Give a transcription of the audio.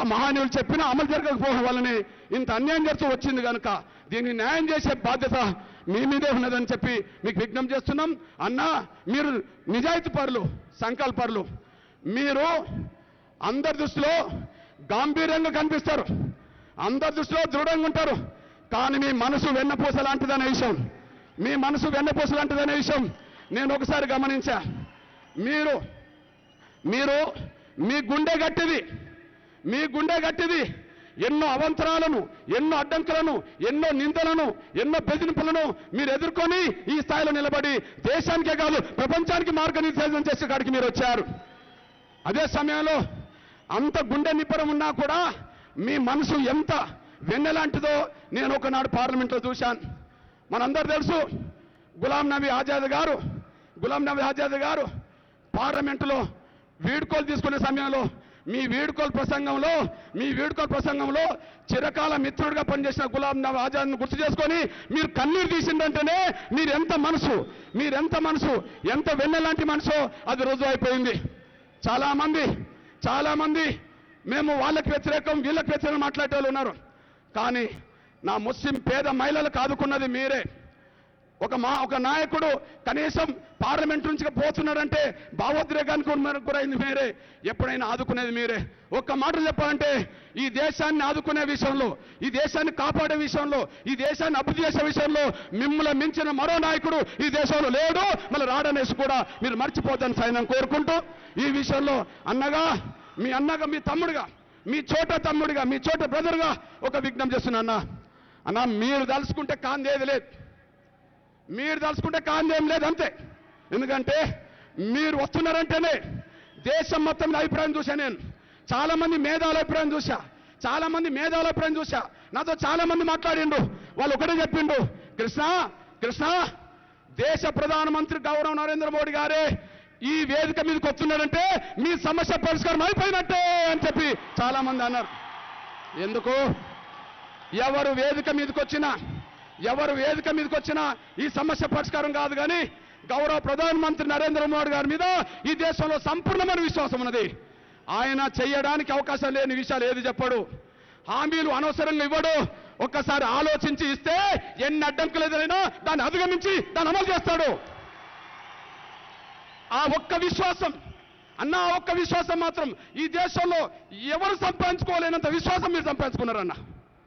ఆ మహానీయులు చెప్పినా అమలు జరగకపోవడం వల్లనే ఇంత అన్యాయం జరుగుతూ వచ్చింది కనుక దీన్ని న్యాయం చేసే బాధ్యత మీ మీదే ఉన్నదని చెప్పి మీకు విజ్ఞప్తి చేస్తున్నాం. అన్నా, మీరు నిజాయితీ పరులు, సంకల్పరులు, మీరు అందరి దృష్టిలో గాంభీర్యంగా కనిపిస్తారు, అందరి దృష్టిలో దృఢంగా ఉంటారు. కానీ మీ మనసు వెన్నపూస లాంటిదనే విషయం, మీ మనసు వెన్నపూస లాంటిదనే విషయం నేను ఒకసారి గమనించా. మీరు మీ గుండె గట్టిది, మీ గుండె గట్టిది. ఎన్నో అవంతరాలను, ఎన్నో అడ్డంకులను, ఎన్నో నిందలను, ఎన్నో బెదిరింపులను మీరు ఎదుర్కొని ఈ స్థాయిలో నిలబడి దేశానికే కాదు ప్రపంచానికి మార్గనిర్దేశం చేసే కాడికి మీరు వచ్చారు. అదే సమయంలో అంత గుండె నిబ్బరం ఉన్నా కూడా మీ మనసు ఎంత వెన్నెలాంటిదో నేను ఒకనాడు పార్లమెంట్లో చూశాను. మనందరూ తెలుసు, గులాం నబీ ఆజాద్ గారు పార్లమెంటులో వీడ్కోలు తీసుకునే సమయంలో మీ వీడ్కోలు ప్రసంగంలో చిరకాల మిత్రుడిగా పనిచేసిన గులాం నబీ ఆజాద్ను గుర్తు చేసుకొని మీరు కన్నీరు తీసిందంటేనే మీరెంత మనసు ఎంత వెన్నెలాంటి మనసో అది రుజువు అయిపోయింది. చాలామంది మేము వాళ్ళకి వ్యతిరేకం వీళ్ళకి వ్యతిరేకం మాట్లాడే వాళ్ళు ఉన్నారు. కానీ నా ముస్లిం పేద మహిళలకు ఆదుకున్నది మీరే. ఒక నాయకుడు కనీసం పార్లమెంట్ నుంచి పోతున్నాడంటే భావోద్రేకానికి గురైంది మీరే, ఎప్పుడైనా ఆదుకునేది మీరే. ఒక్క మాట చెప్పాలంటే ఈ దేశాన్ని ఆదుకునే విషయంలో, ఈ దేశాన్ని కాపాడే విషయంలో, ఈ దేశాన్ని అభివృద్ధి చేసే విషయంలో మిమ్మల్ని మించిన మరో నాయకుడు ఈ దేశంలో లేడు, మళ్ళీ రాడనేసి కూడా మీరు మర్చిపోతాను సైన్యం కోరుకుంటూ ఈ విషయంలో మీ అన్నగా మీ తమ్ముడిగా, మీ చోట తమ్ముడిగా, మీ చోట బ్రదర్గా ఒక విజ్ఞప్తి చేస్తున్నా. అన్న మీరు తలుచుకుంటే కాందేది లేదు, మీరు తలుచుకుంటే కాందేం లేదు అంతే. ఎందుకంటే మీరు వస్తున్నారంటేనే దేశం మొత్తం అభిప్రాయం చూశా. నేను చాలామంది మేధావుల అభిప్రాయం చూశా, నాతో చాలామంది మాట్లాడిండు. వాళ్ళు ఒకటే చెప్పిండు, కృష్ణ దేశ ప్రధానమంత్రి గౌరవ నరేంద్ర మోడీ గారే ఈ వేదిక మీదకి వస్తున్నారంటే మీ సమస్య పరిష్కారం అయిపోయినట్టే అని చెప్పి చాలామంది అన్నారు. ఎందుకు? ఎవరు వేదిక మీదకి వచ్చినా ఈ సమస్య పరిష్కారం కాదు. కానీ గౌరవ ప్రధానమంత్రి నరేంద్ర మోడీ గారి మీద ఈ దేశంలో సంపూర్ణమైన విశ్వాసం ఉన్నది. ఆయన చేయడానికి అవకాశం లేని విషయాలు ఏది చెప్పడు, హామీలు అనవసరంగా ఇవ్వడు. ఒక్కసారి ఆలోచించి ఇస్తే ఎన్ని అడ్డంకులు ఎదురైనా దాన్ని అధిగమించి దాన్ని అమలు చేస్తాడు. ఆ ఒక్క విశ్వాసం మాత్రం ఈ దేశంలో ఎవరు సంపాదించుకోలేనంత విశ్వాసం మీరు సంపాదించుకున్నారన్న.